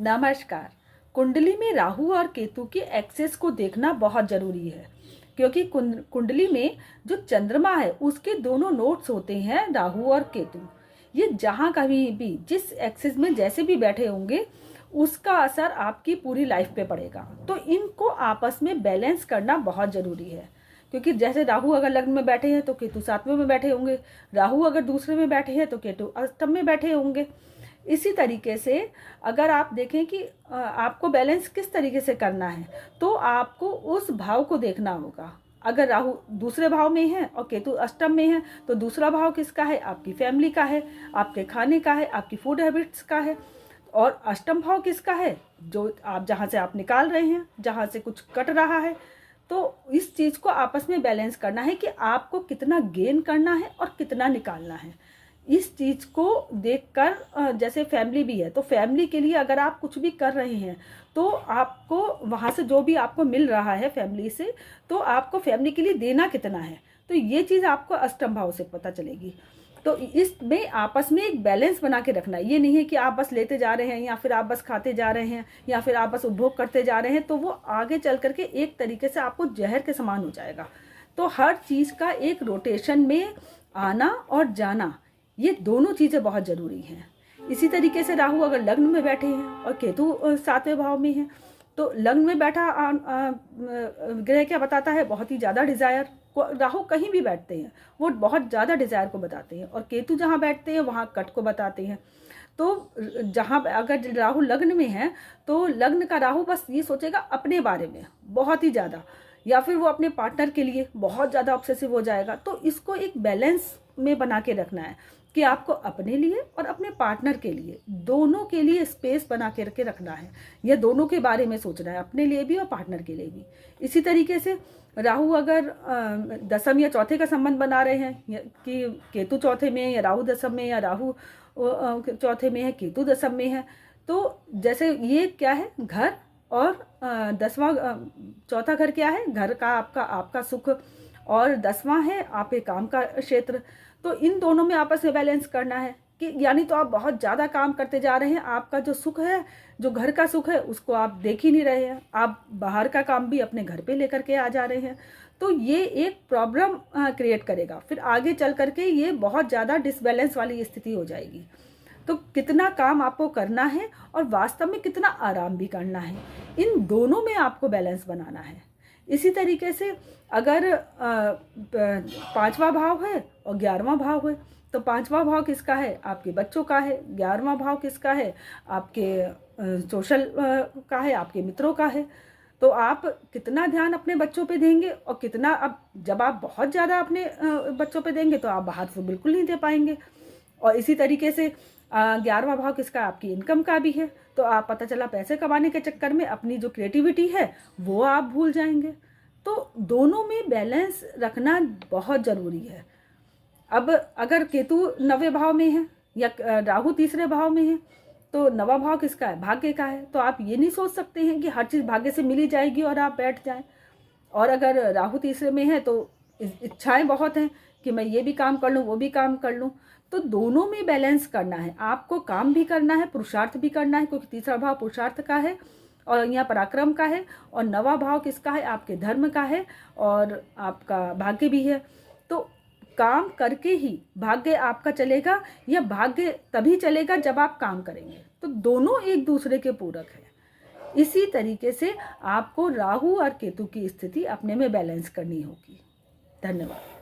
नमस्कार। कुंडली में राहु और केतु के एक्सेस को देखना बहुत जरूरी है, क्योंकि कुंडली में जो चंद्रमा है उसके दोनों नोड्स होते हैं राहु और केतु। ये जहाँ कहीं भी जिस एक्सेस में जैसे भी बैठे होंगे उसका असर आपकी पूरी लाइफ पे पड़ेगा। तो इनको आपस में बैलेंस करना बहुत जरूरी है, क्योंकि जैसे राहु अगर लग्न में बैठे हैं तो केतु सातवें में बैठे होंगे, राहु अगर दूसरे में बैठे हैं तो केतु अष्टम में बैठे होंगे। इसी तरीके से अगर आप देखें कि आपको बैलेंस किस तरीके से करना है, तो आपको उस भाव को देखना होगा। अगर राहु दूसरे भाव में है और केतु अष्टम में है तो दूसरा भाव किसका है? आपकी फैमिली का है, आपके खाने का है, आपकी फूड हैबिट्स का है। और अष्टम भाव किसका है? जो आप जहाँ से आप निकाल रहे हैं, जहाँ से कुछ कट रहा है। तो इस चीज़ को आपस में बैलेंस करना है कि आपको कितना गेन करना है और कितना निकालना है। इस चीज़ को देखकर जैसे फैमिली भी है, तो फैमिली के लिए अगर आप कुछ भी कर रहे हैं तो आपको वहाँ से जो भी आपको मिल रहा है फैमिली से, तो आपको फैमिली के लिए देना कितना है, तो ये चीज़ आपको अष्टम भाव से पता चलेगी। तो इसमें आपस में एक बैलेंस बना के रखना है। ये नहीं है कि आप बस लेते जा रहे हैं या फिर आप बस खाते जा रहे हैं या फिर आप बस उपभोग करते जा रहे हैं, तो वो आगे चल करके एक तरीके से आपको जहर के समान हो जाएगा। तो हर चीज़ का एक रोटेशन में आना और जाना, ये दोनों चीज़ें बहुत ज़रूरी हैं। इसी तरीके से राहु अगर लग्न में बैठे हैं और केतु सातवें भाव में है, तो लग्न में बैठा ग्रह क्या बताता है? बहुत ही ज़्यादा डिज़ायर को। राहु कहीं भी बैठते हैं वो बहुत ज़्यादा डिज़ायर को बताते हैं, और केतु जहाँ बैठते हैं वहाँ कट को बताते हैं। तो जहाँ अगर राहु लग्न में है तो लग्न का राहु बस ये सोचेगा अपने बारे में बहुत ही ज़्यादा, या फिर वो अपने पार्टनर के लिए बहुत ज़्यादा ऑब्सेसिव हो जाएगा। तो इसको एक बैलेंस में बना के रखना है कि आपको अपने लिए और अपने पार्टनर के लिए, दोनों के लिए स्पेस बना के रखना है, या दोनों के बारे में सोचना है, अपने लिए भी और पार्टनर के लिए भी। इसी तरीके से राहु अगर दसम या चौथे का संबंध बना रहे हैं कि केतु चौथे में है या राहु दसम में, या राहु चौथे में है केतु दसम में है, तो जैसे ये क्या है? घर और दसवां चौथा घर क्या है? घर का आपका सुख, और दसवां है आपके काम का क्षेत्र। तो इन दोनों में आपस में बैलेंस करना है कि यानी तो आप बहुत ज़्यादा काम करते जा रहे हैं, आपका जो सुख है, जो घर का सुख है, उसको आप देख ही नहीं रहे हैं, आप बाहर का काम भी अपने घर पे लेकर के आ जा रहे हैं। तो ये एक प्रॉब्लम क्रिएट करेगा, फिर आगे चल करके ये बहुत ज़्यादा डिसबैलेंस वाली स्थिति हो जाएगी। तो कितना काम आपको करना है और वास्तव में कितना आराम भी करना है, इन दोनों में आपको बैलेंस बनाना है। इसी तरीके से अगर पांचवा भाव है और 11वां भाव है, तो पांचवा भाव किसका है? आपके बच्चों का है। 11वां भाव किसका है? आपके सोशल का है, आपके मित्रों का है। तो आप कितना ध्यान अपने बच्चों पे देंगे, और कितना, अब जब आप बहुत ज़्यादा अपने बच्चों पे देंगे तो आप बाहर से बिल्कुल नहीं दे पाएंगे। और इसी तरीके से 11वां भाव किसका? आपकी इनकम का भी है। तो आप, पता चला, पैसे कमाने के चक्कर में अपनी जो क्रिएटिविटी है वो आप भूल जाएंगे। तो दोनों में बैलेंस रखना बहुत ज़रूरी है। अब अगर केतु 9वें भाव में है या राहु तीसरे भाव में है, तो 9वां भाव किसका है? भाग्य का है। तो आप ये नहीं सोच सकते हैं कि हर चीज़ भाग्य से मिली जाएगी और आप बैठ जाएं। और अगर राहु तीसरे में है तो इच्छाएं बहुत हैं कि मैं ये भी काम कर लूँ, वो भी काम कर लूँ। तो दोनों में बैलेंस करना है, आपको काम भी करना है, पुरुषार्थ भी करना है, क्योंकि तीसरा भाव पुरुषार्थ का है और यहाँ पराक्रम का है, और 9वां भाव किसका है? आपके धर्म का है और आपका भाग्य भी है। तो काम करके ही भाग्य आपका चलेगा, या भाग्य तभी चलेगा जब आप काम करेंगे। तो दोनों एक दूसरे के पूरक है। इसी तरीके से आपको राहु और केतु की स्थिति अपने में बैलेंस करनी होगी। धन्यवाद।